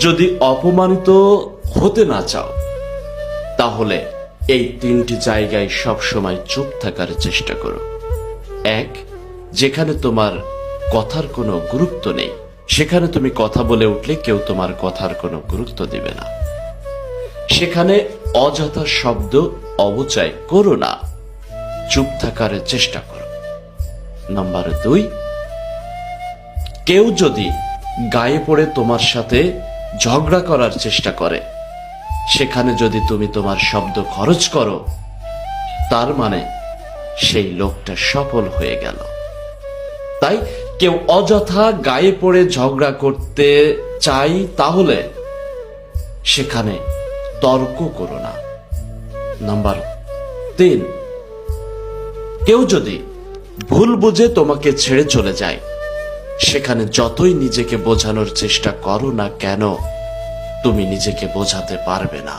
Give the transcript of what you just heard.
যদি অপমানিত হতে না চাও তাহলে এই তিনটি জায়গায় সবসময় চুপ থাকার চেষ্টা করো। এক, যেখানে তোমার কথার কোনো গুরুত্ব নেই সেখানে তুমি কথা বলে উঠলে কেউ তোমার কথার কোনো গুরুত্ব দিবে না। সেখানে অযথা শব্দ অবচয় করো না, চুপ থাকার চেষ্টা করো। নাম্বার 2, কেউ যদি গায়ে পড়ে তোমার সাথে ঝগড়া করার চেষ্টা করে সেখানে যদি তুমি তোমার শব্দ খরচ করো তার মানে সেই লোকটা সফল হয়ে গেল। তাই কেউ অযথা গায়ে পড়ে ঝগড়া করতে চাই তাহলে সেখানে তর্ক করো না। নাম্বার 3, কেউ যদি ভুল বুঝে তোমাকে ছেড়ে চলে যায় সেখানে যতই নিজেকে বোঝানোর চেষ্টা করো না কেন তুমি নিজেকে বোঝাতে পারবে না।